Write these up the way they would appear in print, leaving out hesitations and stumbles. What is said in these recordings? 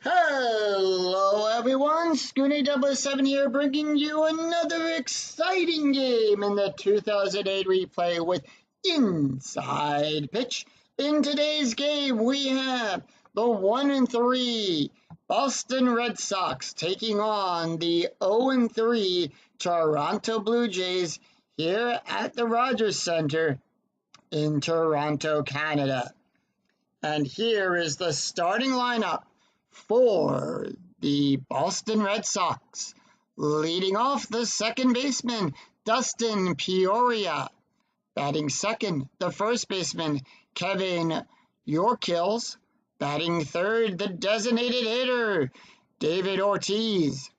Hello everyone, Scooty007 here bringing you another exciting game in the 2008 replay with Inside Pitch. In today's game we have the 1-3 Boston Red Sox taking on the 0-3 Toronto Blue Jays here at the Rogers Center in Toronto, Canada. And here is the starting lineup for the Boston Red Sox. Leading off, the second baseman, Dustin Peoria. Batting second, the first baseman, Kevin Yorkills. Batting third, the designated hitter, David Ortiz.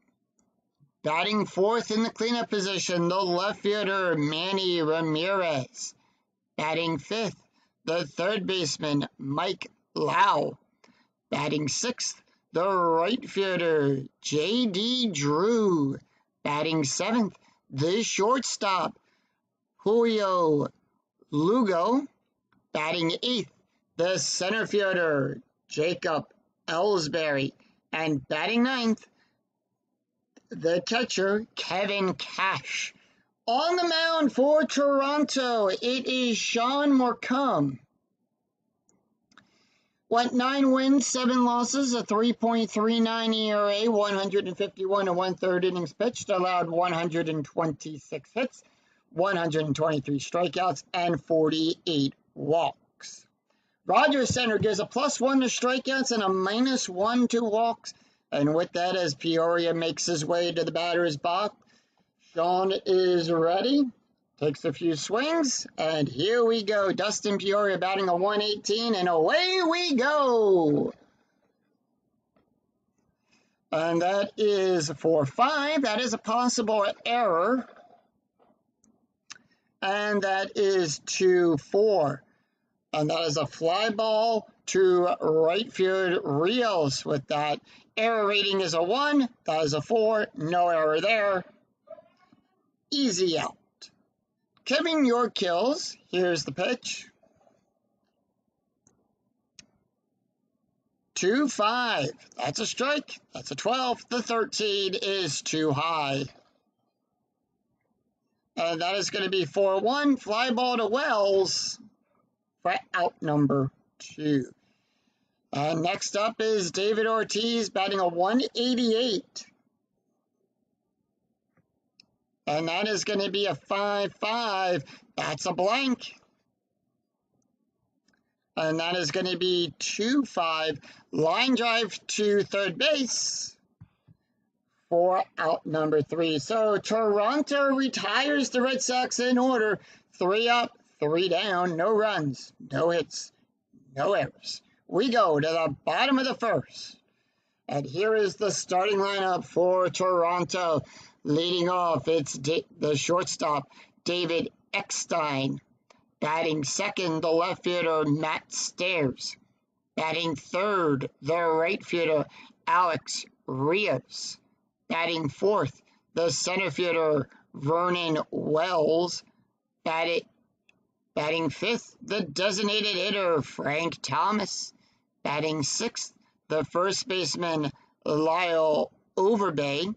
Batting fourth in the cleanup position, the left fielder, Manny Ramirez. Batting fifth, the third baseman, Mike Lau. Batting sixth, the right fielder, J.D. Drew. Batting seventh, the shortstop, Julio Lugo. Batting eighth, the center fielder, Jacob Ellsbury. And batting ninth, the catcher, Kevin Cash. On the mound for Toronto, it is Sean Morcom. Went 9 wins, 7 losses, a 3.39 ERA, 151 and 1/3 innings pitched, allowed 126 hits, 123 strikeouts, and 48 walks. Rogers Center gives a +1 to strikeouts and a -1 to walks. And with that, as Peoria makes his way to the batter's box, Sean is ready. Takes a few swings, and here we go. Dustin Peoria batting a 118, and away we go. And that is for 5. That is a possible error. And that is 2-4. And that is a fly ball to right field Rios with that. Error rating is a 1. That is a 4. No error there. Easy out. Kevin Yorkills, here's the pitch. 2-5. That's a strike. That's a 12. The 13 is too high. And that is going to be 4-1. Fly ball to Wells for out number 2. And next up is David Ortiz batting a 188. And that is going to be a 5-5. That's a blank. And that is going to be 2-5. Line drive to third base for out number 3. So Toronto retires the Red Sox in order. 3 up, 3 down, no runs, no hits, no errors. We go to the bottom of the first. And here is the starting lineup for Toronto. Leading off, it's the shortstop, David Eckstein. Batting second, the left fielder, Matt Stairs. Batting third, the right fielder, Alex Rios. Batting fourth, the center fielder, Vernon Wells. Batting fifth, the designated hitter, Frank Thomas. Batting sixth, the first baseman, Lyle Overbay.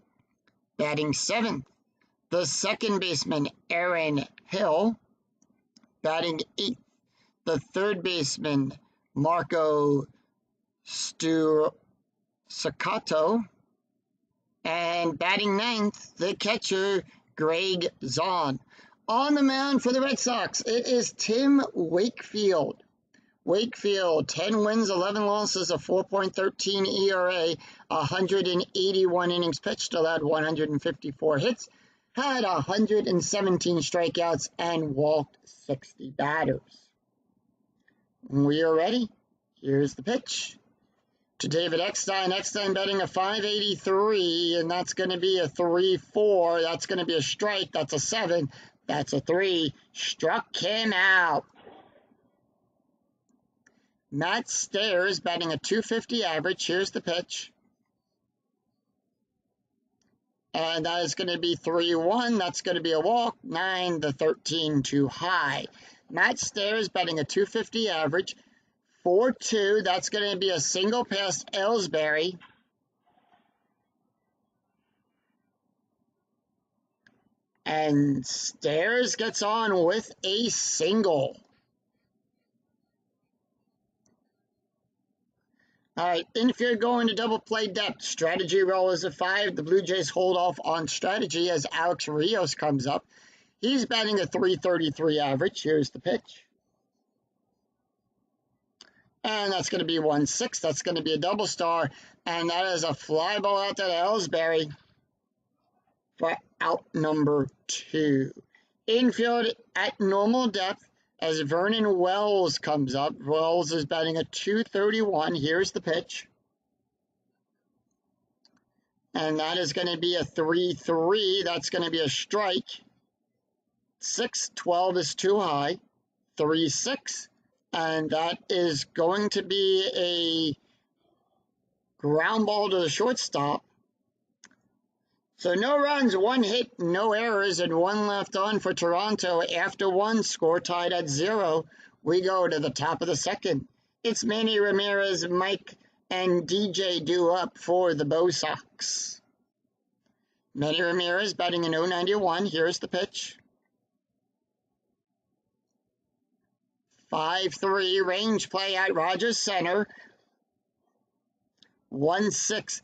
Batting seventh, the second baseman, Aaron Hill. Batting eighth, the third baseman, Marco Staccato. And batting ninth, the catcher, Greg Zahn. On the mound for the Red Sox, it is Tim Wakefield. Wakefield, 10 wins, 11 losses, a 4.13 ERA, 181 innings pitched, allowed 154 hits, had 117 strikeouts, and walked 60 batters. We are ready. Here's the pitch to David Eckstein. Eckstein batting a 583, and that's going to be a 3-4. That's going to be a strike. That's a 7. That's a 3. Struck him out. Matt Stairs batting a 250 average. Here's the pitch. And that is going to be 3-1. That's going to be a walk. 9, the 13 too high. Matt Stairs batting a 250 average. 4-2. That's going to be a single past Ellsbury. And Stairs gets on with a single. All right, infield going to double play depth. Strategy roll is a 5. The Blue Jays hold off on strategy as Alex Rios comes up. He's batting a .333 average. Here's the pitch. And that's going to be 1-6. That's going to be a double star. And that is a fly ball out to Ellsbury for out number 2. Infield at normal depth as Vernon Wells comes up. Wells is batting a .231. Here's the pitch. And that is going to be a 3-3. That's going to be a strike. 6-12 is too high. 3-6. And that is going to be a ground ball to the shortstop. So no runs, 1 hit, no errors, and 1 left on for Toronto. After 1, score tied at 0. We go to the top of the second. It's Manny Ramirez, Mike, and DJ due up for the Bo Sox. Manny Ramirez batting an .091. Here's the pitch. 5-3 range play at Rogers Center. 1-6.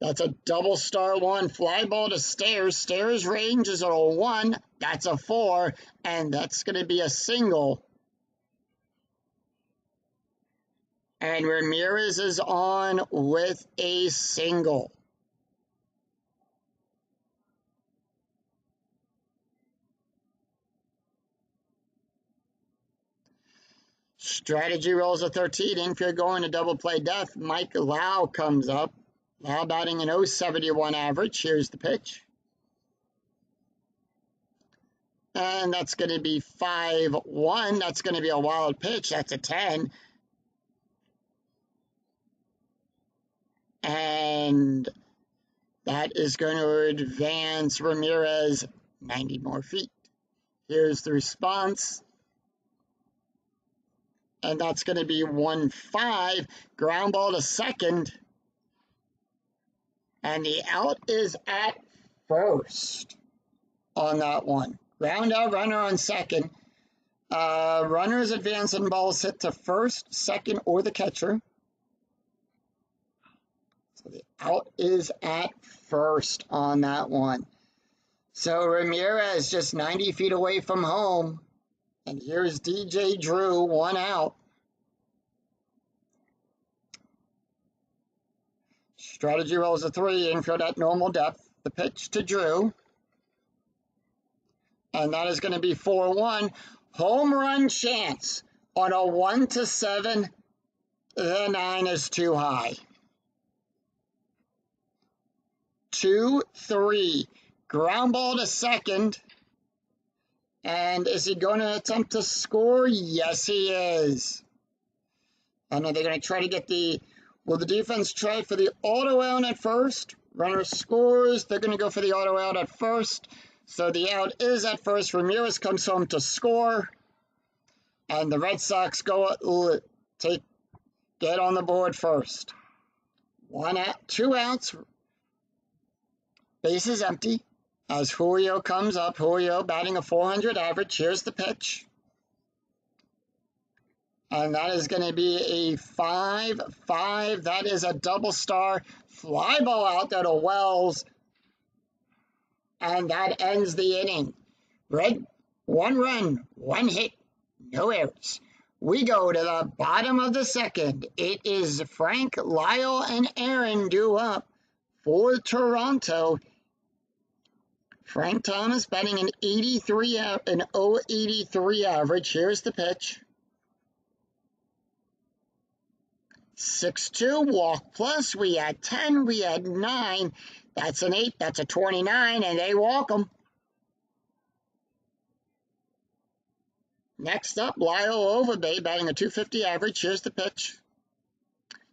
That's a double star 1. Fly ball to Stairs. Stairs range is a 1. That's a 4. And that's going to be a single. And Ramirez is on with a single. Strategy rolls a 13. Infield going to double play depth. Mike Lau comes up. Lau batting an .071 average. Here's the pitch. And that's going to be 5-1. That's going to be a wild pitch. That's a 10. And that is going to advance Ramirez 90 more feet. Here's the response. And that's going to be 1-5. Ground ball to second. And the out is at first on that one. Ground out, runner on second. Runners advance and balls hit to first, second, or the catcher. So the out is at first on that one. So Ramirez just 90 feet away from home. And here's DJ Drew, 1 out. Strategy rolls a 3, infield at normal depth. The pitch to Drew. And that is going to be 4-1. Home run chance on a 1-7. The 9 is too high. 2-3. Ground ball to second. And is he going to attempt to score? Yes, he is. And are they going to try to get the... Will the defense try for the auto out at first? Runner scores. They're going to go for the auto out at first. So the out is at first. Ramirez comes home to score. And the Red Sox get on the board first. 1 out, 2 outs. Base is empty. As Julio comes up, Julio batting a .400 average. Here's the pitch. And that is going to be a 5-5. That is a double star. Fly ball out there to Wells. And that ends the inning. Red, 1 run, 1 hit, no errors. We go to the bottom of the second. It is Frank, Lyle, and Aaron due up for Toronto. Frank Thomas batting an .083 average. Here's the pitch. 6-2, walk plus. We had 10, we had 9. That's an 8, that's a 29, and they walk them. Next up, Lyle Overbay batting a .250 average. Here's the pitch.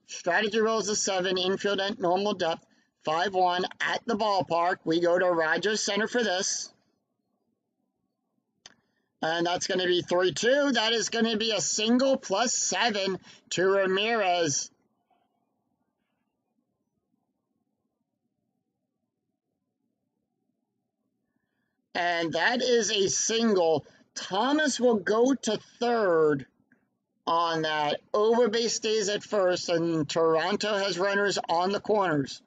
Strategy rolls a 7, infield at normal depth. 5-1 at the ballpark. We go to Rogers Center for this. And that's going to be 3-2. That is going to be a single plus 7 to Ramirez. And that is a single. Thomas will go to third on that. Overbase stays at first, and Toronto has runners on the corners.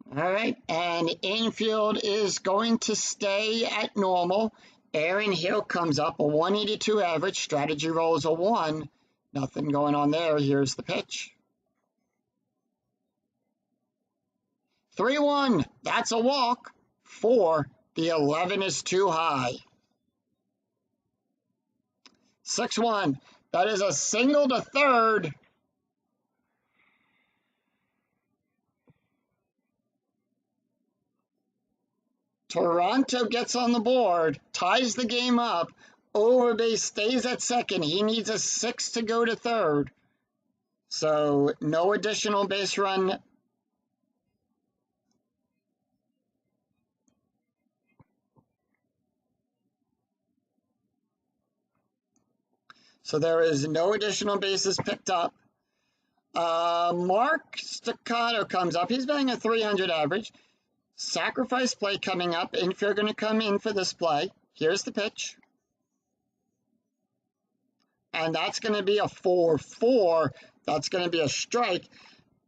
All right, and infield is going to stay at normal. Aaron Hill comes up, a 182 average. Strategy rolls a 1. Nothing going on there. Here's the pitch. 3-1. That's a walk. 4. The 11 is too high. 6-1. That is a single to third. Toronto gets on the board, ties the game up. Overbase stays at second. He needs a 6 to go to third. So no additional base run. So there is no additional bases picked up. Mark Staccato comes up. He's batting a 300 average. Sacrifice play coming up. Infield going to come in for this play. Here's the pitch. And that's going to be a 4-4. That's going to be a strike.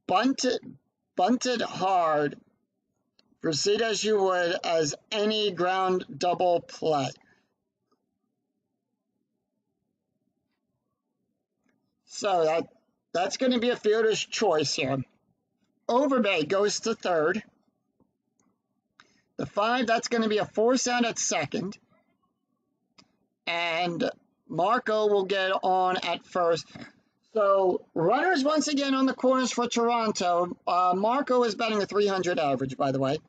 Bunted hard. Proceed as you would as any ground double play. So that's going to be a fielder's choice here. Overbay goes to third. The 5, that's going to be a force out at second. And Marco will get on at first. So runners once again on the corners for Toronto. Marco is batting a 300 average, by the way.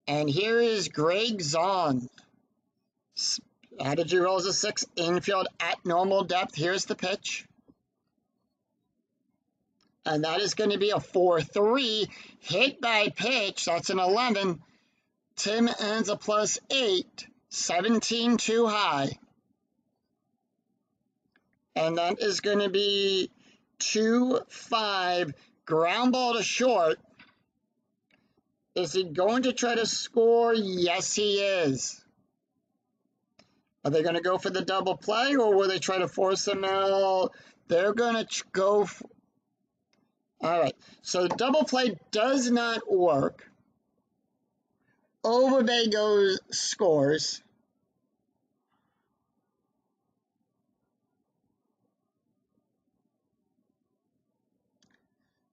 And here is Greg Zahn. Strategy rolls a 6. Infield at normal depth. Here's the pitch. And that is going to be a 4-3. Hit by pitch. That's an 11. Tim ends a +8. 17 too high. And that is going to be 2-5. Ground ball to short. Is he going to try to score? Yes, he is. Are they going to go for the double play, or will they try to force him out? They're going to go. All right, so double play does not work. Overbay scores.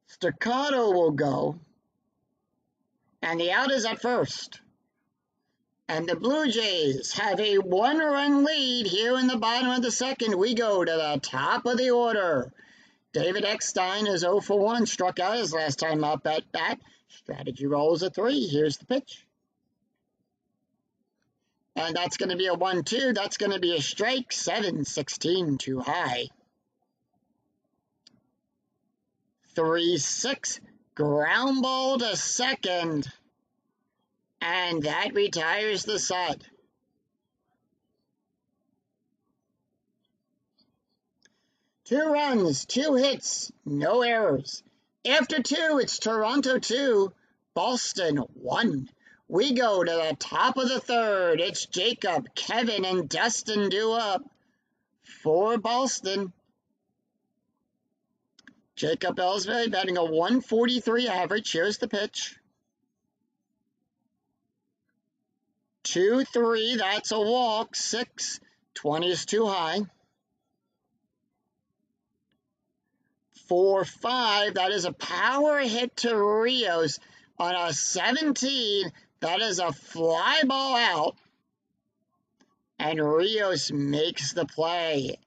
Staccato will go. And the out is at first. And the Blue Jays have a 1-run lead here in the bottom of the second. We go to the top of the order. David Eckstein is 0 for 1, struck out his last time up at bat. Strategy rolls a 3. Here's the pitch. And that's going to be a 1-2. That's going to be a strike. 7-16 too high. 3-6. Ground ball to second. And that retires the side. Two runs, 2 hits, no errors. After 2, it's Toronto 2, Boston 1. We go to the top of the third. It's Jacob, Kevin, and Dustin due up for Boston. Jacob Ellsbury batting a 143 average. Here's the pitch. 2-3, that's a walk. 6, 20 is too high. 4-5, that is a power hit to Rios on a 17. That is a fly ball out. And Rios makes the play.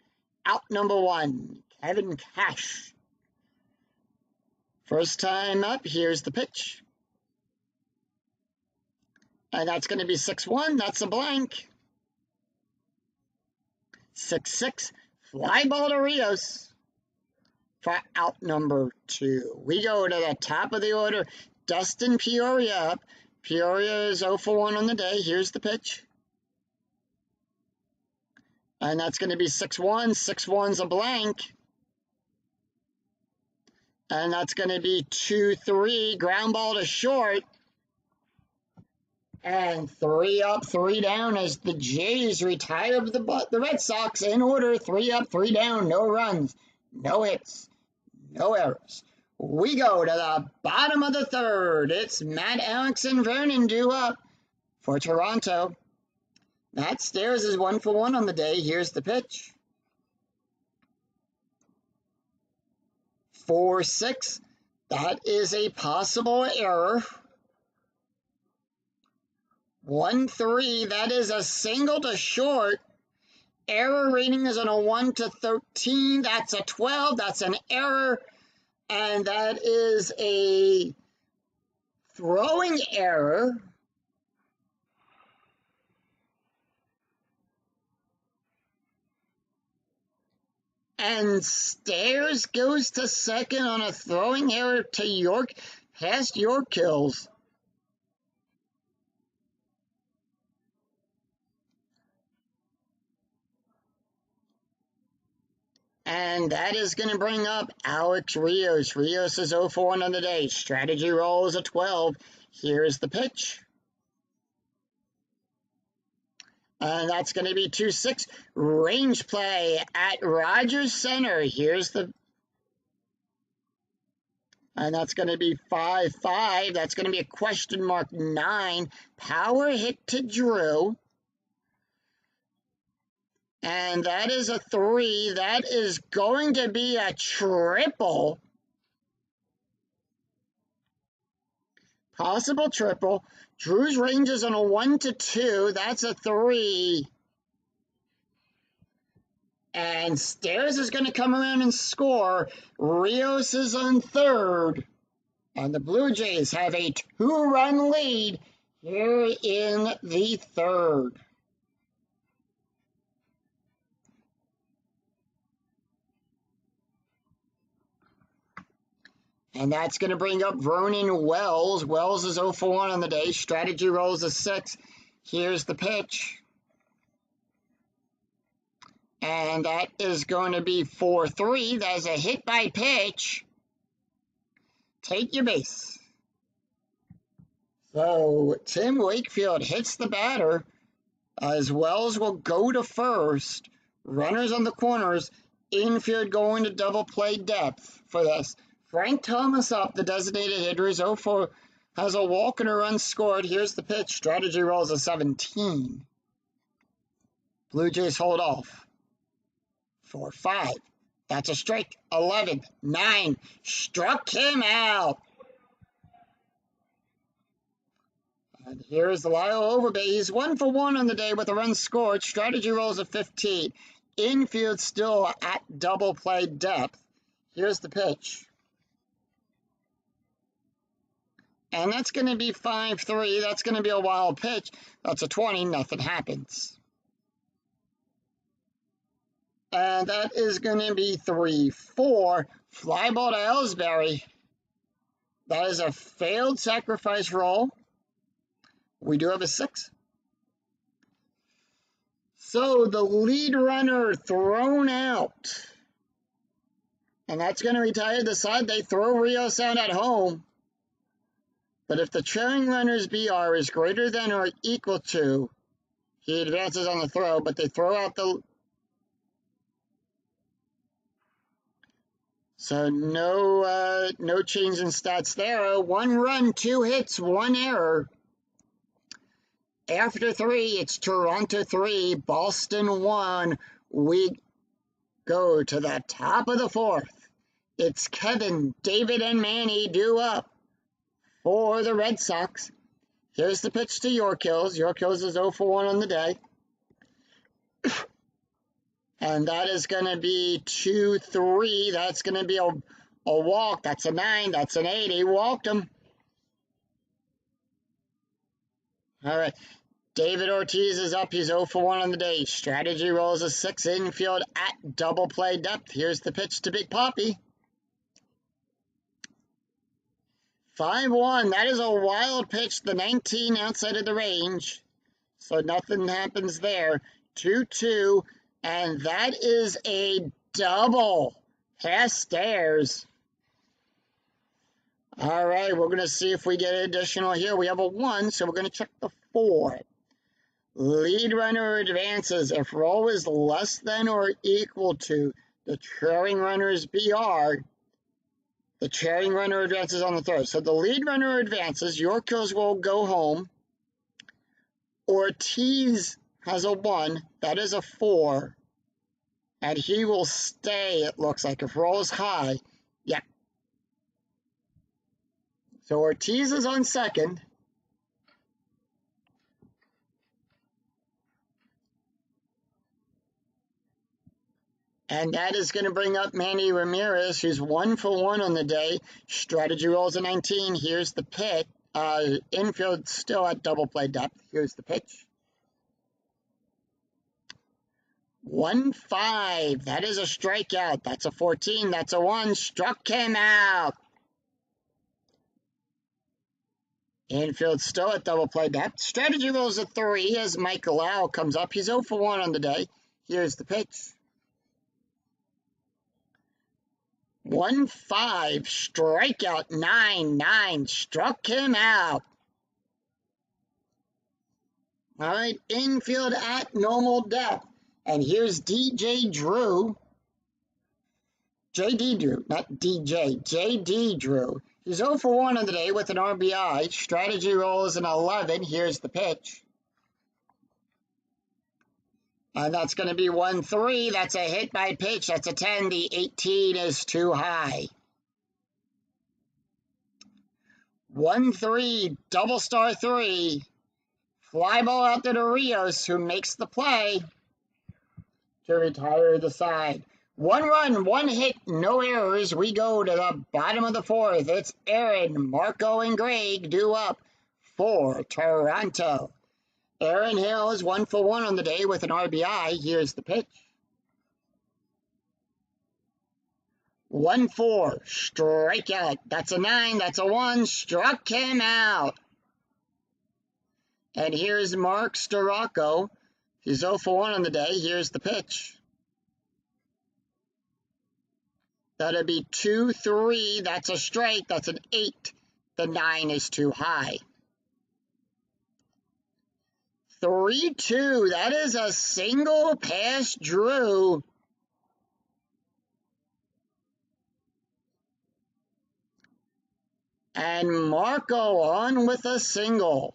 Out number 1, Kevin Cash. First time up, here's the pitch. And that's going to be 6-1. That's a blank. 6-6. Fly ball to Rios for out number 2. We go to the top of the order. Dustin Peoria up. Peoria is 0 for 1 on the day. Here's the pitch. And that's going to be 6-1. 6-1's a blank. And that's going to be 2-3. Ground ball to short. And 3 up, 3 down as the Jays retire the Red Sox in order. 3 up, 3 down. No runs, no hits, no errors. We go to the bottom of the third. It's Matt, Alex, and Vernon due up for Toronto. Matt Stairs is 1 for 1 on the day. Here's the pitch. 4-6. That is a possible error. 1-3. That is a single to short. Error rating is on a 1 to 13. That's a 12. That's an error. And that is a throwing error. And Stairs goes to second on a throwing error to York, past York kills. And that is going to bring up Alex Rios. Rios is 0 for 1 on the day. Strategy roll is a 12. Here's the pitch. And that's going to be 2-6. Range play at Rogers Center. Here's the... And that's going to be 5-5. That's going to be a question mark 9. Power hit to Drew. And that is a 3. That is going to be a triple. Possible triple. Drew's range is on a 1 to 2. That's a 3. And Stairs is going to come around and score. Rios is on third. And the Blue Jays have a 2-run lead here in the third. And that's going to bring up Vernon Wells. Wells is 0 for 1 on the day. Strategy rolls a 6. Here's the pitch. And that is going to be 4-3. That is a hit by pitch. Take your base. So Tim Wakefield hits the batter as Wells will go to first. Runners on the corners. Infield going to double play depth for this. Frank Thomas up, the designated hitter, is 0 for, has a walk and a run scored. Here's the pitch. Strategy rolls a 17. Blue Jays hold off. 4-5. That's a strike. 11. 9. Struck him out. And here's Lyle Overbay. He's 1 for 1 on the day with a run scored. Strategy rolls a 15. Infield still at double play depth. Here's the pitch. And that's going to be 5-3. That's going to be a wild pitch. That's a 20. Nothing happens. And that is going to be 3-4. Fly ball to Ellsbury. That is a failed sacrifice roll. We do have a 6. So the lead runner thrown out. And that's going to retire the side. They throw Rios out at home. But if the trailing runner's BR is greater than or equal to, he advances on the throw, but they throw out the... So no change in stats there. 1 run, 2 hits, 1 error. After 3, it's Toronto 3, Boston 1. We go to the top of the 4th. It's Kevin, David, and Manny due up for the Red Sox. Here's the pitch to York Hills. York Hills is 0 for 1 on the day. And that is going to be 2-3. That's going to be a walk. That's a 9. That's an 8. He walked him. All right. David Ortiz is up. He's 0 for 1 on the day. Strategy rolls a 6. Infield at double play depth. Here's the pitch to Big Poppy. 5-1. That is a wild pitch. The 19 outside of the range. So nothing happens there. 2-2. And that is a double. Past stairs. All right, we're going to see if we get an additional here. We have a 1, so we're going to check the 4. Lead runner advances if roll is less than or equal to the trailing runner's BR. The trailing runner advances on the throw. So the lead runner advances. Yorkos will go home. Ortiz has a 1. That is a 4. And he will stay, it looks like, if roll is high. Yeah. So Ortiz is on second. And that is going to bring up Manny Ramirez, who's 1 for 1 on the day. Strategy rolls a 19. Here's the pitch. Infield still at double play depth. Here's the pitch. 1-5. That is a strikeout. That's a 14. That's a 1. Struck him out. Infield still at double play depth. Strategy rolls a 3 as Mike Lau comes up. He's 0 for 1 on the day. Here's the pitch. 1-5, strikeout, 9-9, struck him out. All right, infield at normal depth. And here's DJ Drew. JD Drew, not DJ, JD Drew. He's 0 for 1 on the day with an RBI. Strategy roll is an 11. Here's the pitch. And that's going to be 1-3. That's a hit by pitch. That's a 10. The 18 is too high. 1-3, double star 3. Fly ball out to Rios, who makes the play to retire the side. 1 run, 1 hit, no errors. We go to the bottom of the 4th. It's Aaron, Marco, and Greg due up for Toronto. Aaron Hill is 1 for 1 on the day with an RBI. Here's the pitch. 1-4, strikeout. That's a 9. That's a 1. Struck him out. And here's Mark Storako. He's 0 for 1 on the day. Here's the pitch. That'll be 2-3. That's a strike. That's an 8. The 9 is too high. 3-2. That is a single past Drew. And Marco on with a single.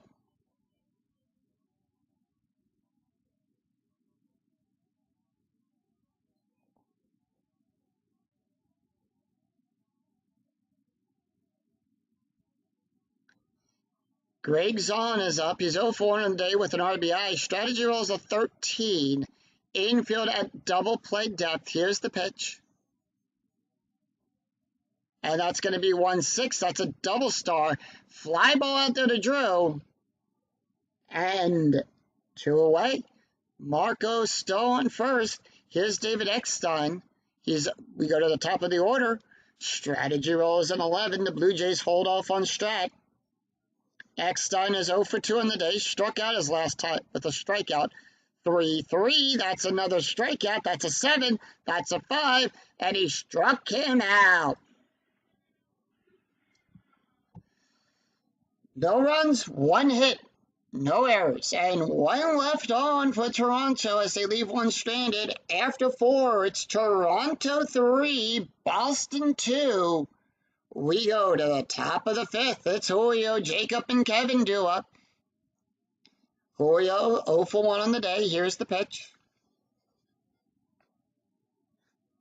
Greg Zahn is up. He's 0 for 1 on the day with an RBI. Strategy rolls a 13. Infield at double play depth. Here's the pitch. And that's going to be 1-6. That's a double star. Fly ball out there to Drew. And 2 away. Marco still on first. Here's David Eckstein. We go to the top of the order. Strategy rolls an 11. The Blue Jays hold off on Strat. Eckstein is 0 for 2 on the day. Struck out his last time with a strikeout. 3-3. That's another strikeout. That's a 7. That's a 5. And he struck him out. No runs, 1 hit, no errors, and 1 left on for Toronto as they leave 1 stranded. After 4, it's Toronto 3, Boston 2. We go to the top of the 5th. It's Julio, Jacob, and Kevin due up. Julio, 0 for 1 on the day. Here's the pitch.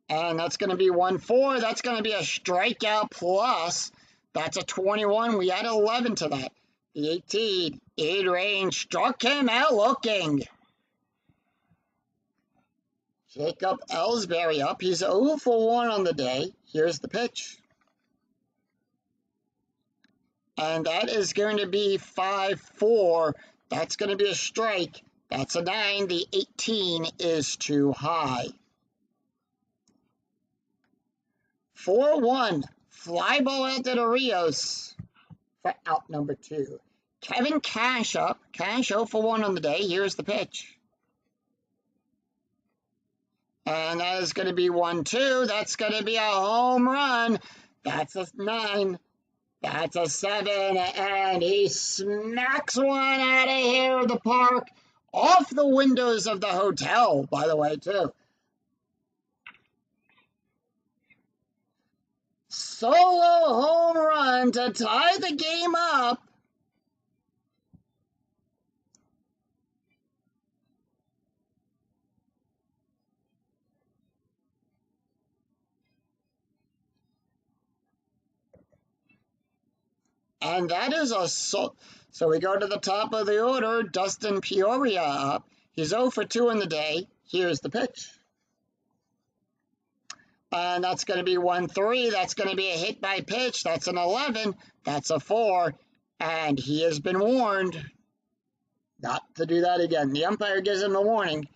And that's going to be 1-4. That's going to be a strikeout plus. That's a 21. We add 11 to that. The 18, in-range, struck him out looking. Jacob Ellsbury up. He's 0 for 1 on the day. Here's the pitch. And that is going to be 5-4. That's going to be a strike. That's a 9. The 18 is too high. 4-1. Fly ball out to Rios for out number 2. Kevin Cash up. Cash 0 for 1 on the day. Here's the pitch. And that is going to be 1-2. That's going to be a home run. That's a 9. That's a 7. And he smacks one out of here of the park. Off the windows of the hotel, by the way, too. Solo home run to tie the game up. And that is a so we go to the top of the order. Dustin Peoria up. He's 0 for 2 in the day. Here's the pitch. And that's going to be 1-3. That's going to be a hit by pitch. That's an 11. That's a 4. And he has been warned not to do that again. The umpire gives him a warning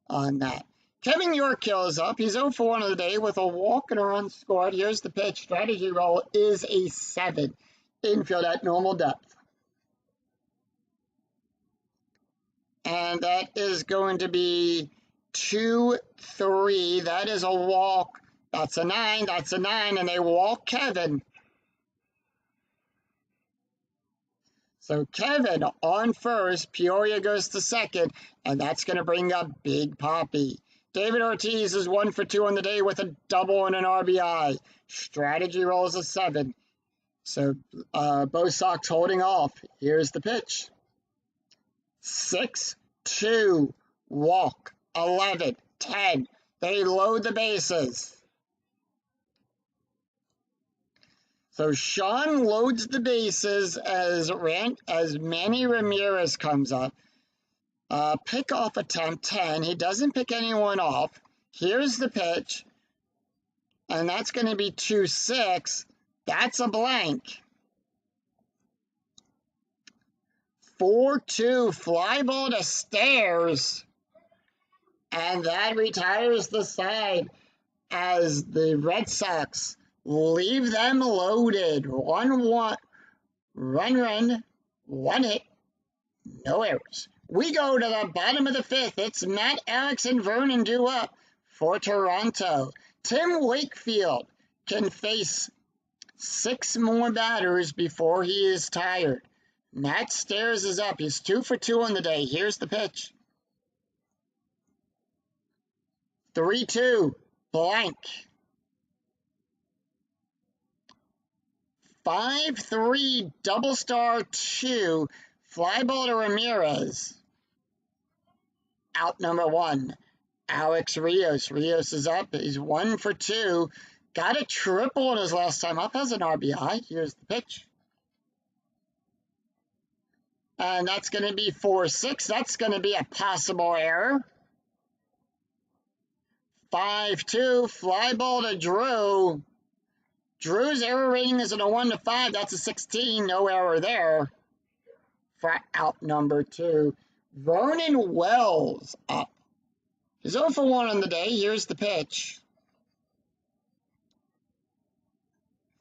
on that. Kevin Yorkhill is up. He's 0 for 1 of the day with a walk and a run scored. Here's the pitch. Strategy roll is a 7. Infield at normal depth. And that is going to be 2-3. That is a walk. That's a 9. That's a 9. And they walk Kevin. So Kevin on first. Peoria goes to second. And that's going to bring up Big Papi. David Ortiz is 1 for 2 on the day with a double and an RBI. Strategy rolls a 7. So both Sox holding off. Here's the pitch. 6-2. Walk. 11. 10. They load the bases. So Sean loads the bases as Manny Ramirez comes up. Pickoff attempt 10. He doesn't pick anyone off. Here's the pitch. And that's going to be 2-6. That's a blank. 4-2. Fly ball to Stairs. And that retires the side as the Red Sox leave them loaded. 1-1. Run. 1 hit. No errors. We go to the bottom of the 5th. It's Matt, Alex, and Vernon due up for Toronto. Tim Wakefield can face 6 more batters before he is tired. Matt Stairs is up. He's 2 for 2 on the day. Here's the pitch. 3-2. Blank. 5-3. Double star 2. Fly ball to Ramirez. Out number 1. Alex Rios. Rios is up. He's 1 for 2. Got a triple in his last time up. Has an RBI. Here's the pitch. And that's going to be 4-6. That's going to be a possible error. 5-2. Fly ball to Drew. Drew's error rating is a 1-5. That's a 16. No error there. For out number 2. Vernon Wells up. He's 0 for 1 on the day. Here's the pitch.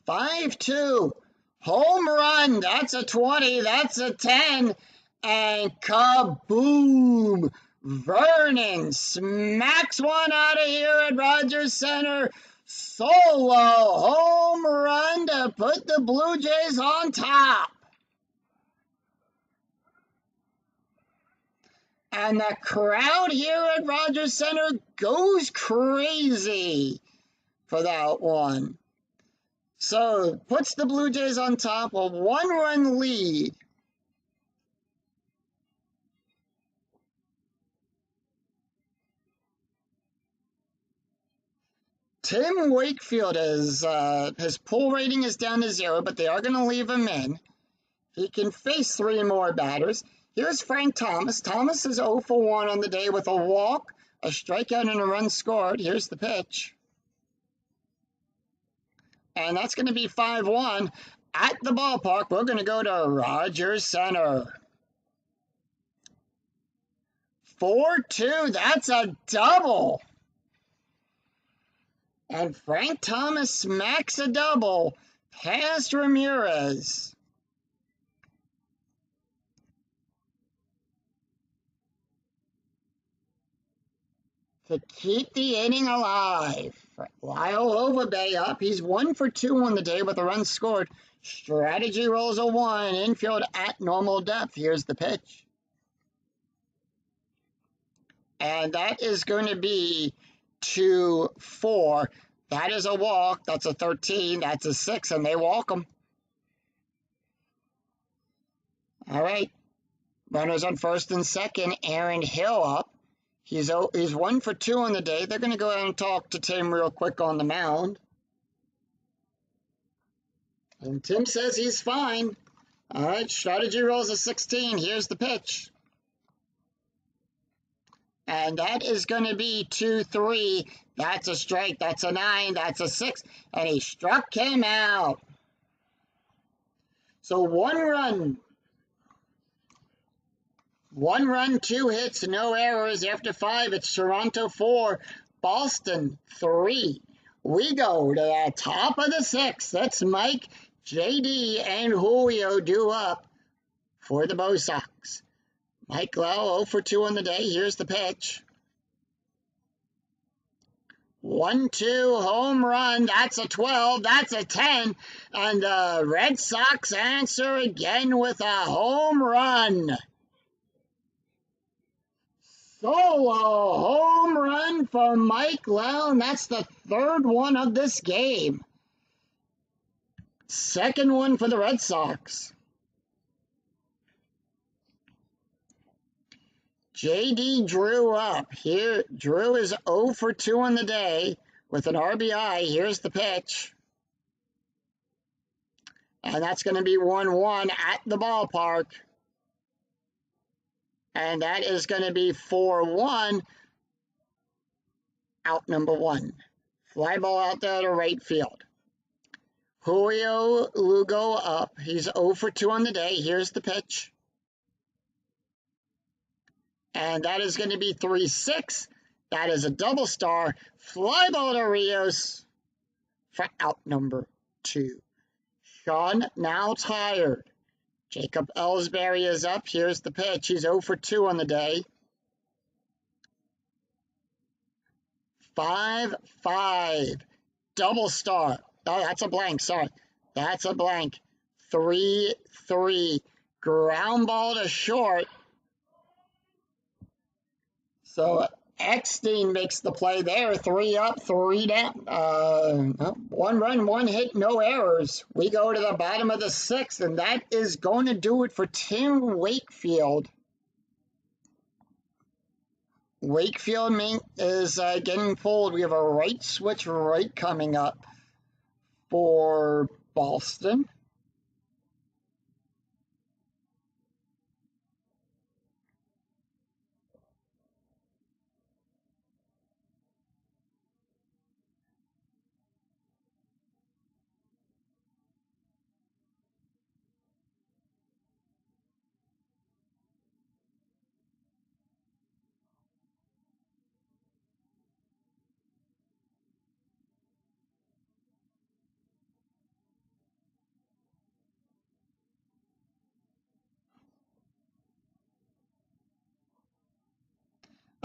5-2. Home run. That's a 20. That's a 10. And kaboom. Vernon smacks one out of here at Rogers Center. Solo home run to put the Blue Jays on top. And the crowd here at Rogers Center goes crazy for that one. So puts the Blue Jays on top, a 1-run lead. Tim Wakefield is his pull rating is down to 0, but they are going to leave him in. He can face 3 more batters. Here's Frank Thomas. Thomas is 0 for 1 on the day with a walk, a strikeout, and a run scored. Here's the pitch. And that's going to be 5-1 at the ballpark. We're going to go to Rogers Center. 4-2. That's a double. And Frank Thomas smacks a double past Ramirez. to keep the inning alive. Lyle Overbay up. He's 1 for 2 on the day with a run scored. Strategy rolls a 1. Infield at normal depth. Here's the pitch. And that is going to be 2-4. That is a walk. That's a 13. That's a 6, and they walk him. All right. Runners on first and second. Aaron Hill up. He's 1 for 2 on the day. They're going to go ahead and talk to Tim real quick on the mound. And Tim says he's fine. All right, strategy rolls a 16. Here's the pitch. And that is going to be 2-3. That's a strike. That's a 9. That's a 6. And he struck him out. So 1 run. 1 run, 2 hits, no errors. After 5, it's Toronto 4, Boston 3. We go to the top of the 6th. That's Mike, JD, and Julio due up for the Bo Sox. Mike Lowe 0 for 2 on the day. Here's the pitch. 1-2 home run. That's a 12. That's a 10. And the Red Sox answer again with a home run. Solo home run for Mike Lowe, and that's the 3rd one of this game. 2nd one for the Red Sox. JD Drew up. Here, Drew is 0 for 2 on the day with an RBI. Here's the pitch. And that's going to be 1-1 at the ballpark. And that is going to be 4-1, out number 1. Fly ball out there to right field. Julio Lugo up. He's 0 for 2 on the day. Here's the pitch. And that is going to be 3-6. That is a double star. Fly ball to Rios for out number 2. Sean now tired. Jacob Ellsbury is up. Here's the pitch. He's 0 for 2 on the day. 5-5. Double star. Oh, that's a blank. Sorry. That's a blank. 3-3. Ground ball to short. So Eckstein makes the play there. 3 up, 3 down. 1 run, 1 hit, no errors. We go to the bottom of the 6th, and that is going to do it for Tim Wakefield. Wakefield is getting pulled. We have a right switch right coming up for Boston.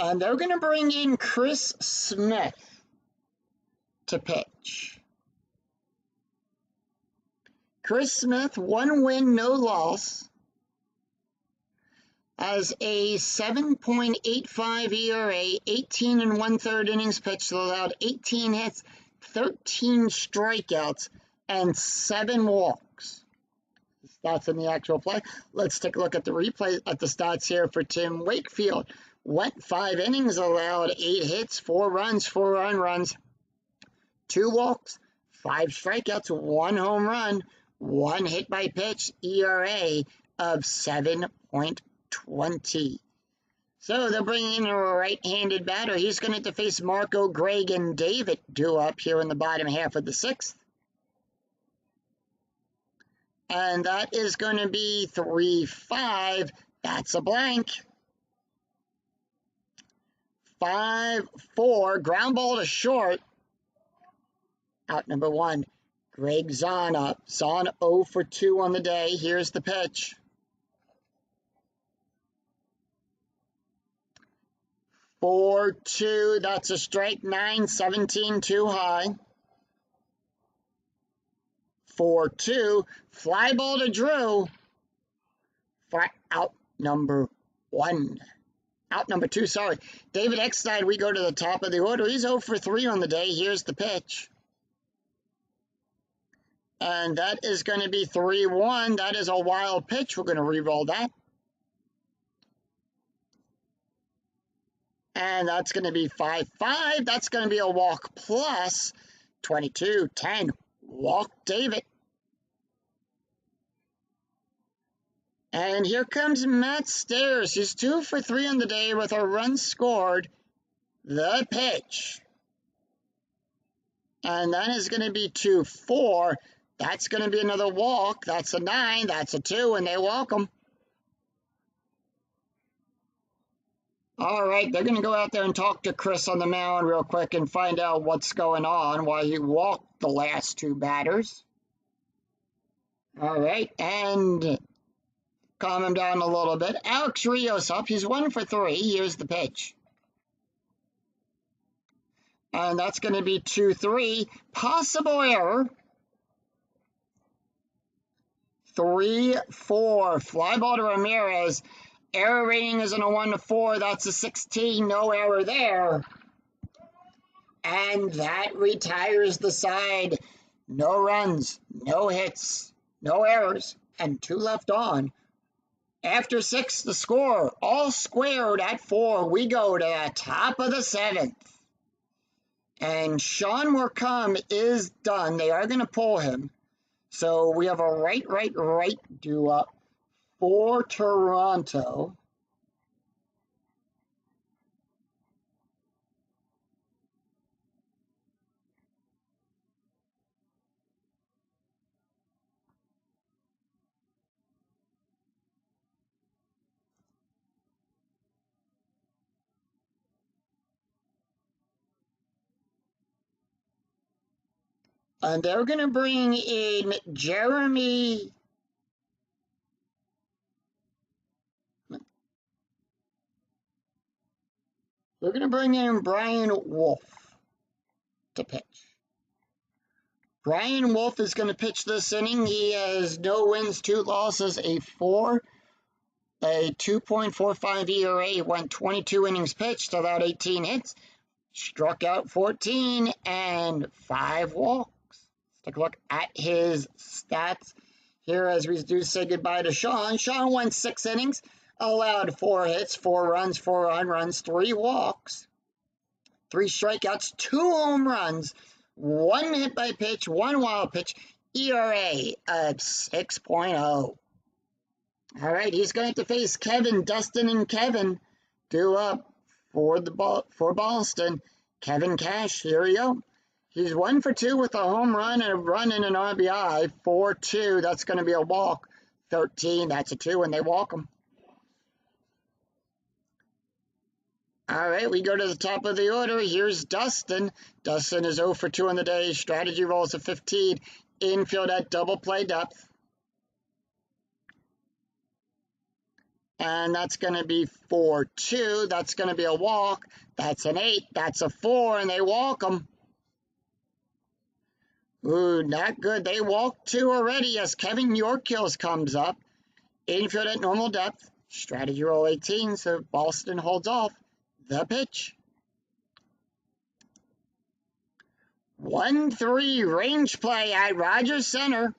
And they're going to bring in Chris Smith to pitch. Chris Smith, 1 win, no loss, has a 7.85 ERA, 18 and 1/3 innings pitched, allowed 18 hits, 13 strikeouts, and 7 walks. Stats in the actual play. Let's take a look at the replay at the stats here for Tim Wakefield. Went 5 innings, allowed 8 hits, 4 runs, 4 earned runs, 2 walks, 5 strikeouts, 1 home run, 1 hit by pitch, ERA of 7.20. So they're bringing in a right-handed batter. He's going to have to face Marco, Greg, and David due up here in the bottom half of the 6th. And that is going to be 3-5. That's a blank. 5-4, ground ball to short. Out number 1, Greg Zahn up. Zahn 0 for 2 on the day. Here's the pitch. 4-2. That's a strike. 9-17 too high. 4-2. Fly ball to Drew. Out number 1. Out number 2, sorry. David Eckstein, we go to the top of the order. He's 0 for 3 on the day. Here's the pitch. And that is going to be 3-1. That is a wild pitch. We're going to re-roll that. And that's going to be 5-5. That's going to be a walk plus 22-10. Walk David. And here comes Matt Stairs. He's 2 for 3 on the day with a run scored. The pitch. And that is going to be 2-4. That's going to be another walk. That's a 9. That's a 2, and they walk him. All right, they're going to go out there and talk to Chris on the mound real quick and find out what's going on while he walked the last 2 batters. All right, and calm him down a little bit. Alex Rios up. He's 1 for 3. Here's the pitch. And that's going to be 2-3. Possible error. 3-4. Fly ball to Ramirez. Error rating is in a 1-4. That's a 16. No error there. And that retires the side. No runs, no hits, no errors, and 2 left on. After 6, the score, all squared at 4. We go to the top of the 7th. And Sean Morcom is done. They are going to pull him. So we have a right due up for Toronto. And they're going to bring in Jeremy. They're going to bring in Brian Wolf to pitch. Brian Wolf is going to pitch this inning. He has no wins, 2 losses, a 4, a 2.45 ERA. He went 22 innings pitched, allowed 18 hits, struck out 14, and 5 walks. Let's take a look at his stats here as we do say goodbye to Sean. Sean went 6 innings, allowed 4 hits, 4 runs, 4 unruns, 3 walks, 3 strikeouts, 2 home runs, 1 hit by pitch, 1 wild pitch, ERA of 6.0. All right, he's going to face Kevin, Dustin, and Kevin due up for Boston. Kevin Cash, here we go. He's 1 for 2 with a home run and a run and an RBI. 4-2, that's going to be a walk. 13, that's a 2, and they walk him. All right, we go to the top of the order. Here's Dustin. Dustin is 0 for 2 on the day. Strategy rolls a 15. Infield at double play depth. And that's going to be 4-2. That's going to be a walk. That's an 8. That's a 4, and they walk him. Ooh, not good. They walked 2 already as Kevin Yorkills comes up. Infield at normal depth. Strategy roll 18, so Boston holds off. The pitch. 1-3 range play at Rogers Center.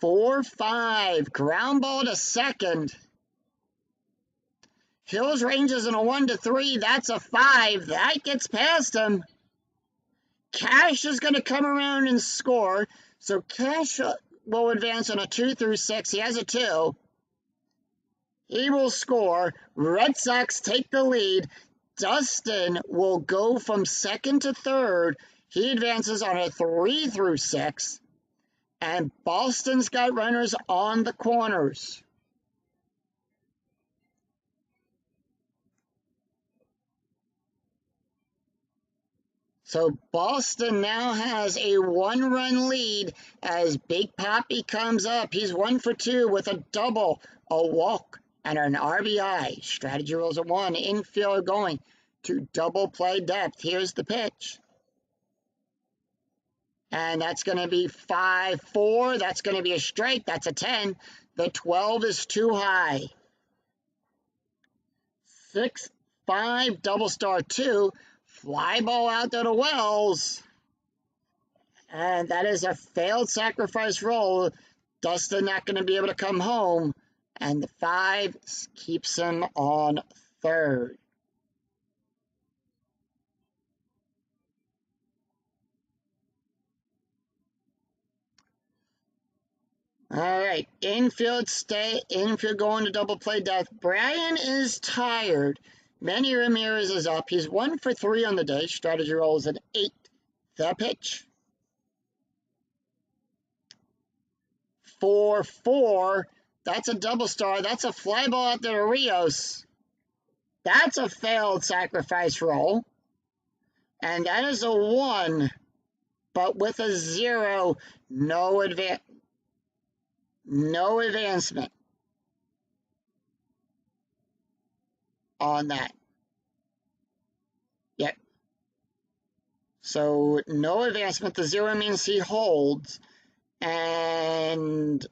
4-5 ground ball to second. Hills ranges in a 1-3. That's a 5. That gets past him. Cash is going to come around and score. So Cash will advance on a 2-6. He has a 2. He will score. Red Sox take the lead. Dustin will go from second to third. He advances on a 3-6. And Boston's got runners on the corners. So Boston now has a 1-run lead as Big Papi comes up. He's 1 for 2 with a double, a walk, and an RBI. Strategy rules of 1. Infield going to double play depth. Here's the pitch. And that's going to be 5-4. That's going to be a strike. That's a 10. The 12 is too high. 6-5, double star 2. Fly ball out to the Wells. And that is a failed sacrifice roll. Dustin not going to be able to come home. And the 5 keeps him on third. All right, infield going to double play depth. Brian is tired. Manny Ramirez is up. He's 1 for 3 on the day. Strategy rolls an 8. The pitch. 4-4. That's a double star. That's a fly ball out there to Rios. That's a failed sacrifice roll. And that is a 1. But with a 0, no advancement on that. Yep. So no advancement. The 0 means he holds. And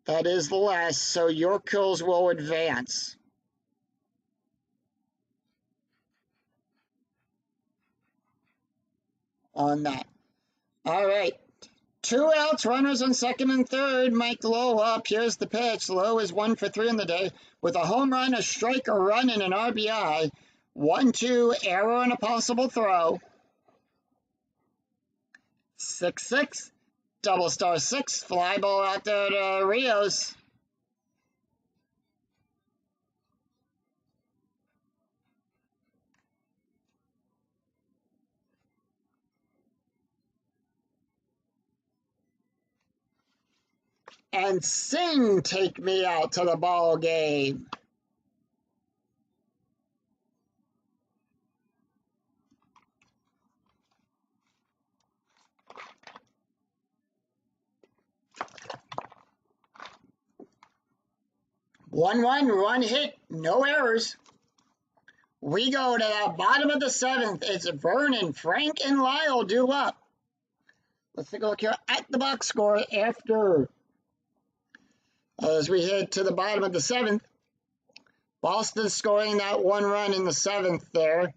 that is the last. So your kills will advance. On that. All right. 2 outs, runners on second and third. Mike Lowe up. Here's the pitch. Lowe is 1 for 3 on the day with a home run, a strike, a run, and an RBI. 1-2, error and a possible throw. 6-6, double star 6, fly ball out there to Rios. And Sing take me out to the ball game. One run, one hit, no errors. We go to the bottom of the 7th. It's Vernon, Frank, and Lyle due up. Let's take a look here at the box score after. As we head to the bottom of the 7th, Boston scoring that 1 run in the 7th there,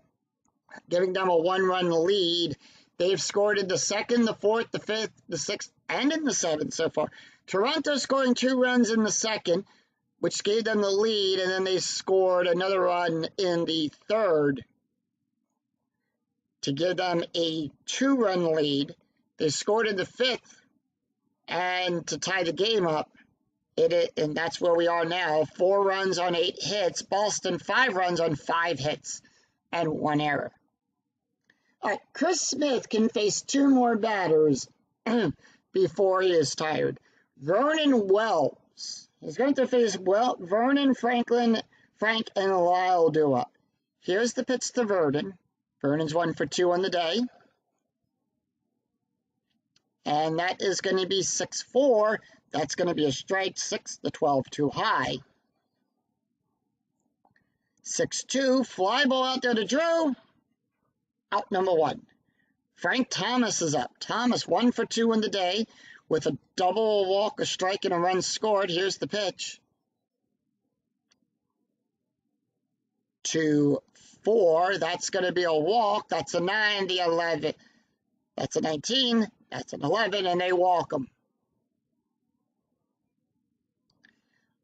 giving them a 1-run lead. They've scored in the 2nd, the 4th, the 5th, the 6th, and in the 7th so far. Toronto scoring 2 runs in the 2nd, which gave them the lead, and then they scored another run in the 3rd to give them a 2-run lead. They scored in the 5th, and to tie the game up. And that's where we are now. 4 runs on 8 hits. Boston, 5 runs on 5 hits and 1 error. All right, Chris Smith can face 2 more batters before he is tired. Vernon Wells. He's going to face Vernon, Frank, and Lyle due up. Here's the pitch to Vernon. Vernon's 1 for 2 on the day. And that is going to be 6-4. That's going to be a strike. 6, the 12 too high. 6-2, fly ball out there to Drew. Out number 1. Frank Thomas is up. Thomas 1 for 2 in the day with a double, walk, a strike, and a run scored. Here's the pitch. 2-4. That's going to be a walk. That's a 9, the 11. That's a 19. That's an 11, and they walk him.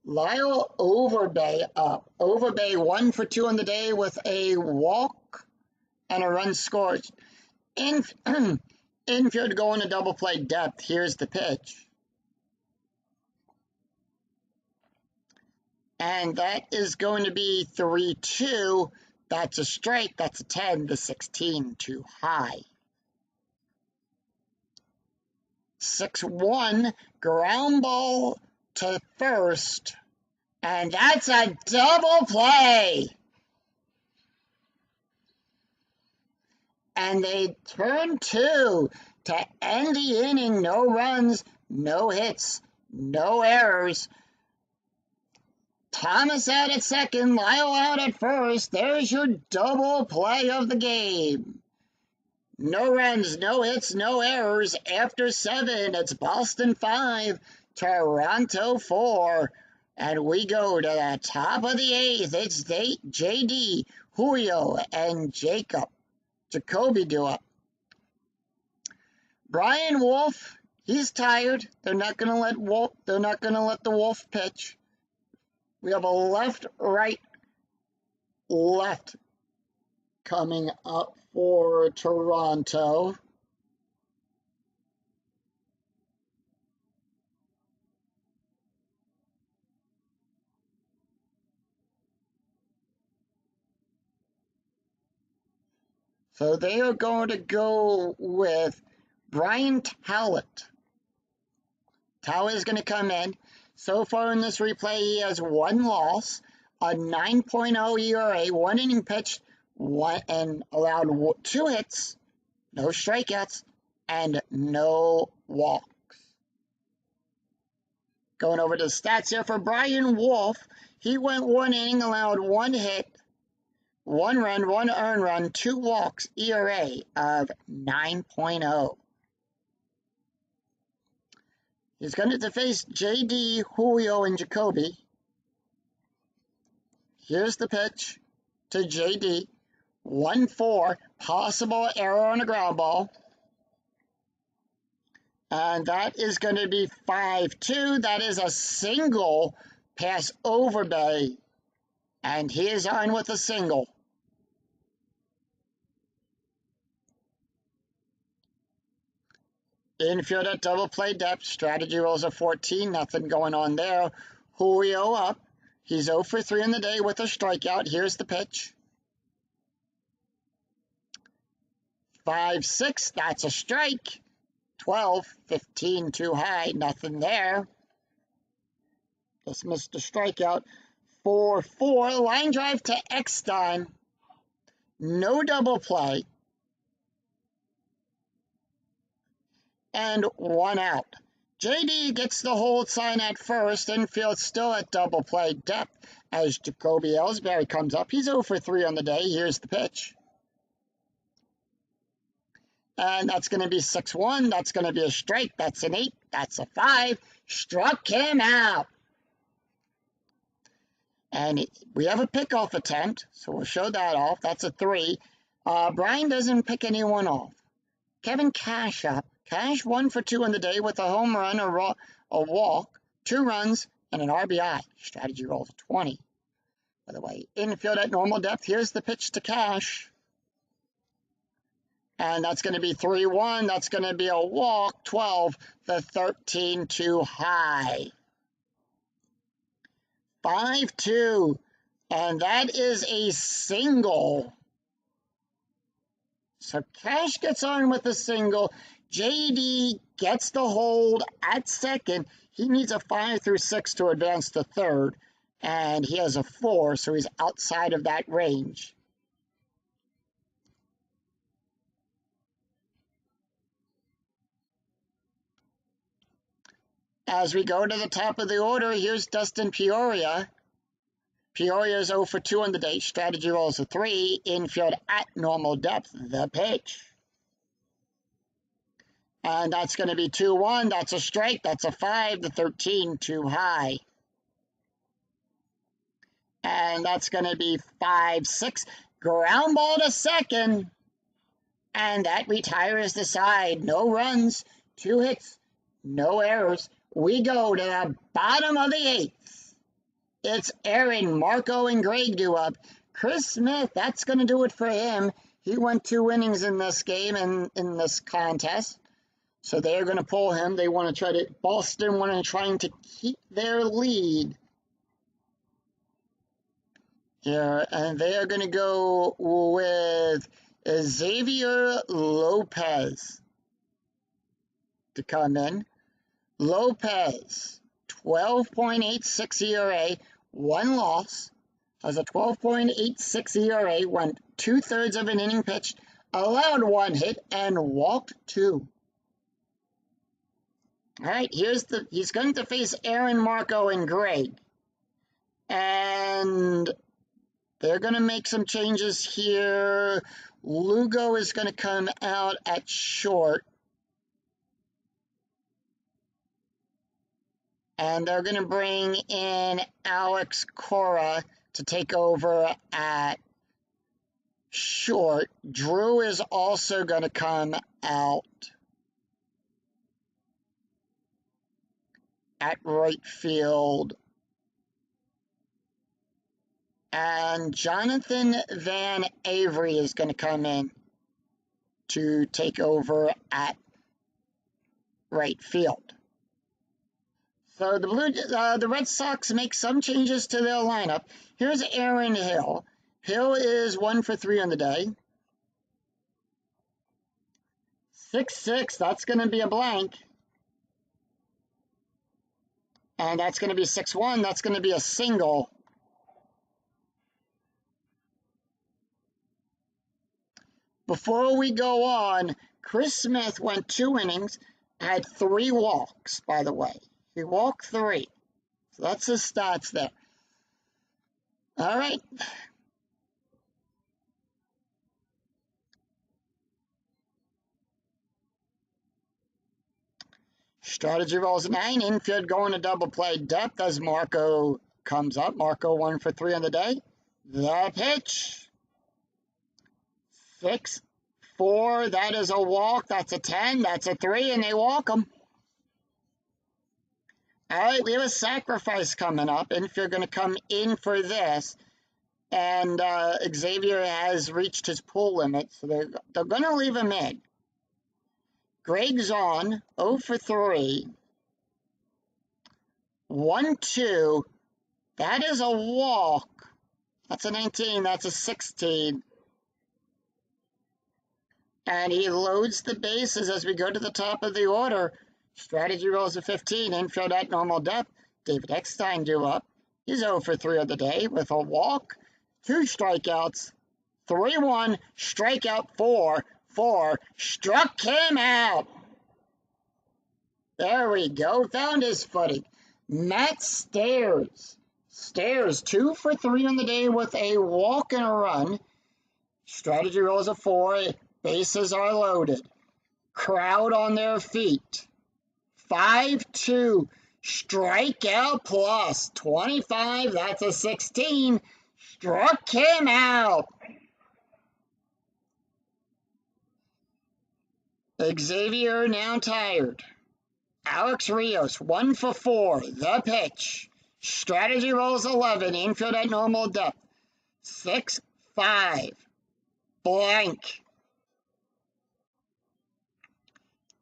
Lyle Overbay up. Overbay 1 for 2 on the day with a walk and a run scored. Infield going to double play depth. Here's the pitch. And that is going to be 3-2. That's a strike. That's a 10. The 16 too high. 6-1. Ground ball to first. And that's a double play. And they turn 2. To end the inning, no runs, no hits, no errors. Thomas out at second, Lyle out at first. There's your double play of the game. No runs, no hits, no errors. After 7, it's Boston 5, Toronto 4. And we go to the top of the 8th. It's JD, Julio, and Jacoby do up. Brian Wolf, he's tired. They're not gonna let the Wolf pitch. We have a left, right, left coming up for Toronto. So they are going to go with Brian Talbot. Talbot is going to come in. So far in this replay, he has 1 loss, a 9.0 ERA, 1 inning pitched, and allowed 2 hits, no strikeouts, and no walks. Going over to the stats here for Brian Wolf, he went 1 inning, allowed 1 hit, 1 run, 1 earned run, 2 walks, ERA of 9.0. He's going to face JD, Julio, and Jacoby. Here's the pitch to JD. 1-4, possible error on a ground ball. And that is going to be 5-2. That is a single pass over Bay. And he is on with a single. Infield at double play depth. Strategy rolls a 14. Nothing going on there. Julio up. He's 0 for 3 in the day with a strikeout. Here's the pitch. 5-6. That's a strike. 12. 15 too high. Nothing there. Just missed a strikeout. 4-4. Line drive to Eckstein. No double play. And 1 out. JD gets the hold sign at first. Infield still at double play depth as Jacoby Ellsbury comes up. He's 0 for 3 on the day. Here's the pitch. And that's going to be 6-1. That's going to be a strike. That's an 8. That's a 5. Struck him out. And we have a pickoff attempt, so we'll show that off. That's a 3. Brian doesn't pick anyone off. Kevin Cash up. Cash 1 for 2 on the day with a home run, a walk, 2 runs, and an RBI. Strategy rolls a 20. By the way, infield at normal depth. Here's the pitch to Cash. And that's going to be 3-1. That's going to be a walk. 12. The 13 too high. 5-2. And that is a single. So Cash gets on with a single. JD gets the hold at second. He needs a 5 through 6 to advance to third. And he has a 4, so he's outside of that range. As we go to the top of the order, here's Dustin Peoria. Peoria is 0 for 2 on the day. Strategy rolls a 3. Infield at normal depth. The pitch. And that's going to be 2-1. That's a strike. That's a 5. The 13 too high. And that's going to be 5-6. Ground ball to second. And that retires the side. No runs. 2 hits. No errors. We go to the bottom of the 8th. It's Aaron, Marco, and Greg do up. Chris Smith, that's going to do it for him. He went 2 innings in this game and in this contest. So they're going to pull him. They want to try to, Boston trying to keep their lead here. And they are going to go with Xavier Lopez to come in. Lopez, 12.86 ERA, 1 loss, has a 12.86 ERA, went 2/3 of an inning pitched, allowed 1 hit, and walked 2. All right, he's going to face Aaron, Marco, and Greg. And they're going to make some changes here. Lugo is going to come out at short. And they're going to bring in Alex Cora to take over at short. Drew is also going to come out at right field. And Jonathan Van Avery is going to come in to take over at right field. So the Red Sox make some changes to their lineup. Here's Aaron Hill. Hill is 1 for 3 on the day. 6-6, that's going to be a blank. And that's going to be 6-1, that's going to be a single. Before we go on, Chris Smith went 2 innings, had 3 walks, by the way. He walked 3. So that's his stats there. All right. Strategy rolls 9. Infield going to double play depth as Marco comes up. Marco 1 for 3 on the day. The pitch. 6-4. That is a walk. That's a 10. That's a 3. And they walk him. All right, we have a sacrifice coming up. Infield going to come in for this. And Xavier has reached his pull limit, so they're going to leave him in. Greg's on, 0 for 3. 1-2. That is a walk. That's a 19. That's a 16. And he loads the bases as we go to the top of the order. Strategy rolls a 15. Infield at normal depth. David Eckstein due up. He's 0 for 3 of the day with a walk, 2 strikeouts, 3-1, strikeout 4. Struck him out. There we go. Found his footing. Matt Stairs. 2 for 3 on the day with a walk and a run. Strategy rolls a 4. Bases are loaded. Crowd on their feet. 5-2. Strikeout plus 25. That's a 16. Struck him out. Xavier now tired. Alex Rios, 1 for 4. The pitch. Strategy rolls 11. Infield at normal depth. 6-5. Blank.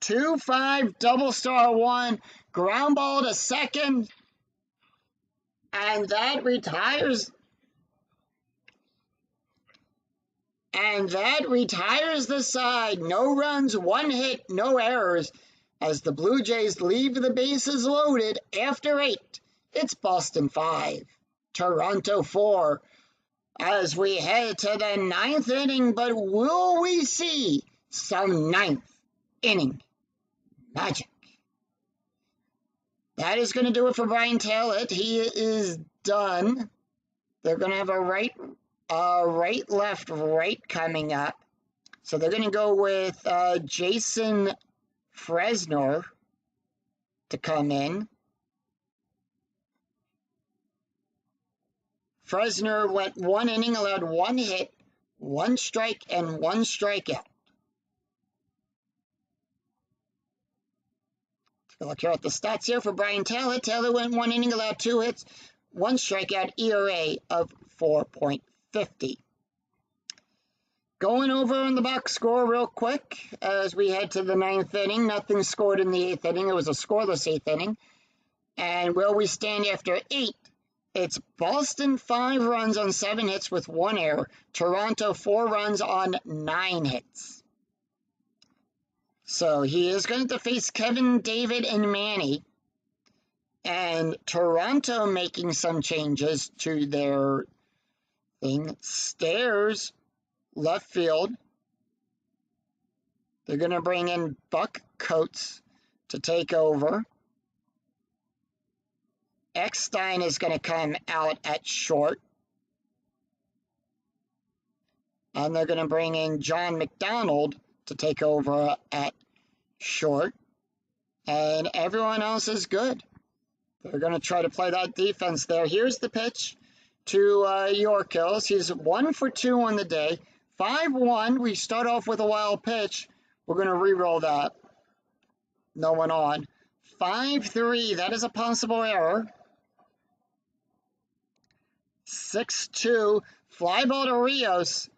2-5. Double star 1. Ground ball to second. And that retires. And that retires the side. No runs, 1 hit, no errors. As the Blue Jays leave the bases loaded after 8. It's Boston 5, Toronto 4. As we head to the 9th inning, but will we see some 9th inning magic? That is going to do it for Brian Taylor. He is done. They're going to have a right, left, right coming up. So they're going to go with Jason Fresner to come in. Fresner went 1 inning, allowed 1 hit, 1 strike, and 1 strikeout. Take a look here at the stats here for Brian Taylor. Taylor went 1 inning, allowed 2 hits, 1 strikeout, ERA of 4.50. Going over on the box score real quick as we head to the 9th inning. Nothing scored in the 8th inning. It was a scoreless 8th inning. And where we stand after 8, it's Boston 5 runs on 7 hits with 1 error. Toronto 4 runs on 9 hits. So he is going to face Kevin, David, and Manny. And Toronto making some changes to their thing. Stairs, left field. They're going to bring in Buck Coates to take over. Eckstein is going to come out at short. And they're going to bring in John McDonald to take over at short. And everyone else is good. They're going to try to play that defense there. Here's the pitch to York Hills. He's 1 for 2 on the day. 5-1. We start off with a wild pitch. We're going to re-roll that. No one on. 5-3. That is a possible error. 6-2. Fly ball to Rios.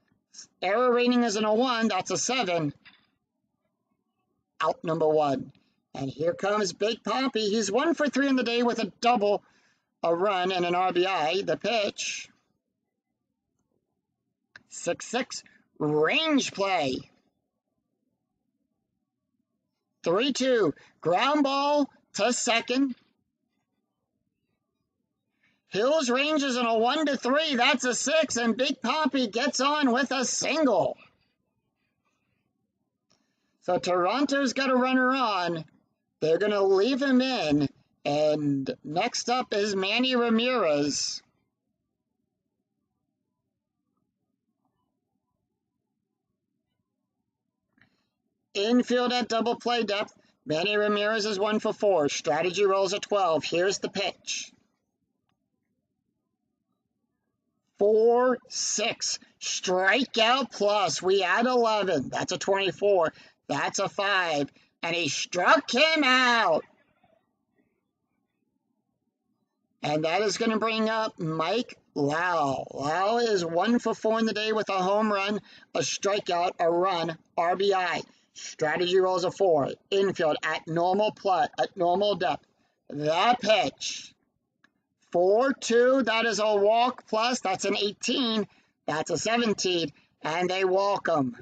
Error rating is a 1. That's a 7. Out number 1. And here comes Big Poppy. He's 1 for 3 on the day with a double, a run, and an RBI. The pitch. 6-6. Range play. 3-2. Ground ball to second. Hills ranges in a 1-3. That's a 6. And Big Poppy gets on with a single. So Toronto's got a runner on. They're going to leave him in. And next up is Manny Ramirez. Infield at double play depth. Manny Ramirez is 1 for 4. Strategy rolls a 12. Here's the pitch. 4-6. Strikeout plus. We add 11. That's a 24. That's a 5. And he struck him out. And that is going to bring up Mike Lau. Lau is 1 for 4 in the day with a home run, a strikeout, a run, RBI. Strategy rolls a 4. Infield at normal depth. The pitch. 4-2. That is a walk plus. That's an 18. That's a 17. And they walk him.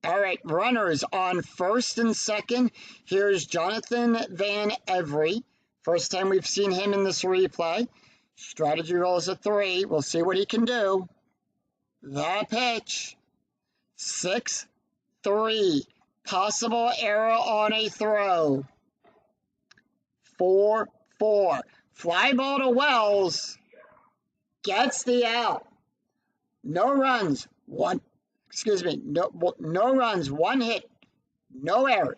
All right, runners on first and second. Here's Jonathan Van Every. First time we've seen him in this replay. Strategy rolls a 3. We'll see what he can do. The pitch. 6-3. Possible error on a throw. 4-4. Fly ball to Wells. Gets the out. No runs. No runs, 1 hit, no errors.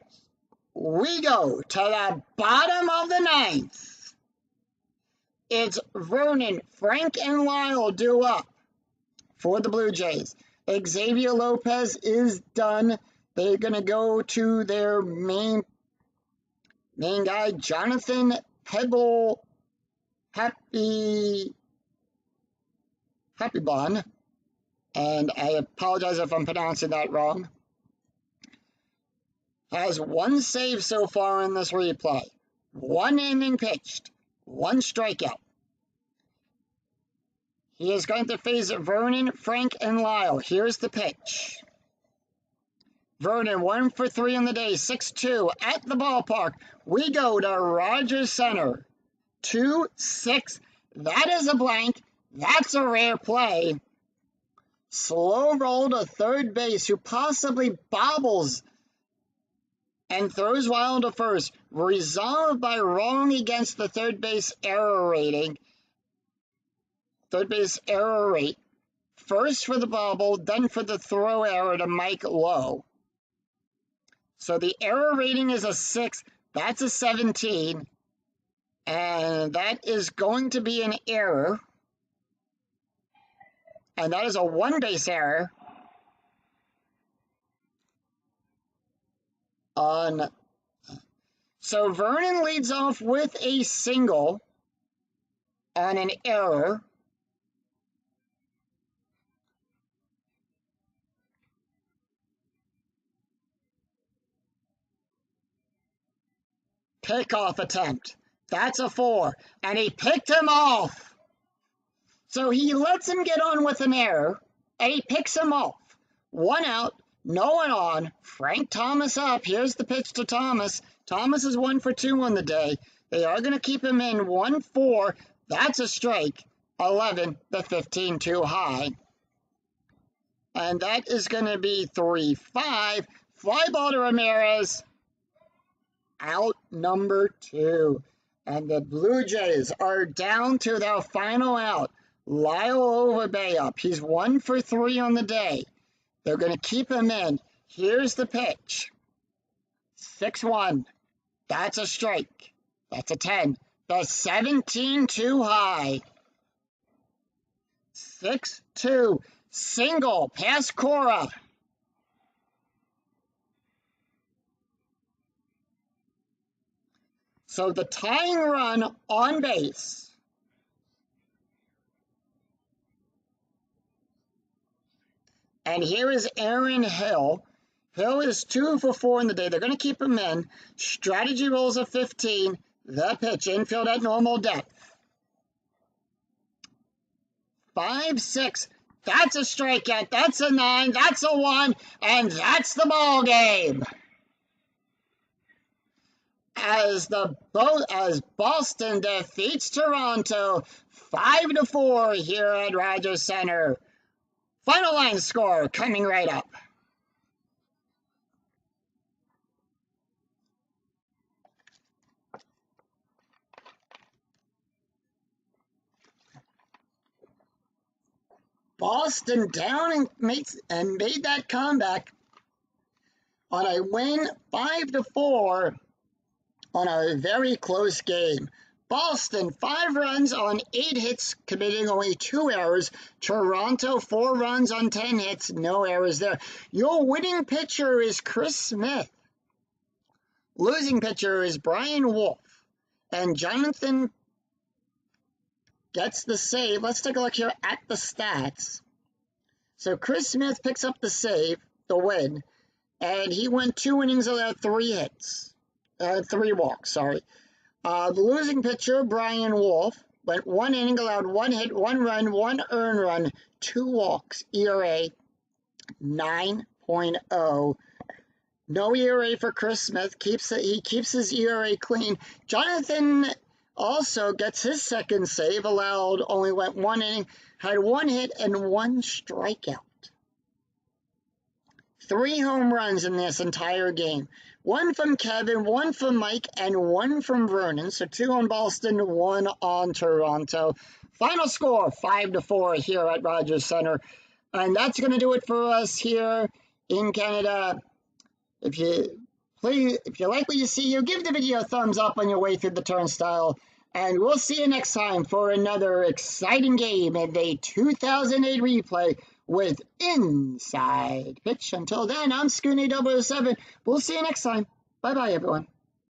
We go to the bottom of the 9th. It's Vernon, Frank, and Lyle due up for the Blue Jays. Xavier Lopez is done. They're going to go to their main guy, Jonathan Pebble Happy Bond. And I apologize if I'm pronouncing that wrong. Has 1 save so far in this replay. 1 inning pitched. 1 strikeout. He is going to face Vernon, Frank, and Lyle. Here's the pitch. Vernon, 1 for 3 on the day. 6-2 at the ballpark. We go to Rogers Center. 2-6. That is a blank. That's a rare play. Slow roll to third base, who possibly bobbles and throws wild to first. Resolved by wrong against the third base error rating. Third base error rate. First for the bobble, then for the throw error to Mike Lowe. So the error rating is a 6. That's a 17. And that is going to be an error. And that is a 1-base error on. So Vernon leads off with a single on an error. Pickoff attempt. That's a 4. And he picked him off. So he lets him get on with an error, and he picks him off. 1 out, no one on. Frank Thomas up. Here's the pitch to Thomas. Thomas is 1 for 2 on the day. They are going to keep him in 1-4. That's a strike. 11, the 15 too high. And that is going to be 3-5. Fly ball to Ramirez. out number 2. And the Blue Jays are down to their final out. Lyle Overbay up. He's 1 for 3 on the day. They're going to keep him in. Here's the pitch. 6-1. That's a strike. That's a 10. The 17 too high. 6-2. Single past Cora. So the tying run on base. And here is Aaron Hill. Hill is 2 for 4 in the day. They're going to keep him in. Strategy rolls of 15. The pitch, infield at normal depth. 5-6. That's a strikeout. That's a 9. That's a 1. And that's the ball game. As Boston defeats Toronto 5-4 here at Rogers Center. Final line score coming right up. Boston down and made that comeback on a win 5-4 on a very close game. Boston 5 runs on 8 hits, committing only 2 errors. Toronto 4 runs on 10 hits, no errors there. Your winning pitcher is Chris Smith. Losing pitcher is Brian Wolf. And Jonathan gets the save. Let's take a look here at the stats. So Chris Smith picks up the save, the win, and he went 2 innings, allowed 3 hits. 3 walks, sorry. The losing pitcher, Brian Wolf, went 1 inning, allowed 1 hit, 1 run, 1 earned run, 2 walks, ERA 9.0. No ERA for Chris Smith. He keeps his ERA clean. Jonathan also gets his second save, went 1 inning, had 1 hit and 1 strikeout. 3 home runs in this entire game. 1 from Kevin, 1 from Mike, and 1 from Vernon. So 2 on Boston, 1 on Toronto. Final score, 5-4 here at Rogers Center. And that's going to do it for us here in Canada. If you like what you see, give the video a thumbs up on your way through the turnstile. And we'll see you next time for another exciting game in the 2008 replay with Inside Pitch. Until then, I'm Scooney 007. We'll see you next time. Bye-bye, everyone.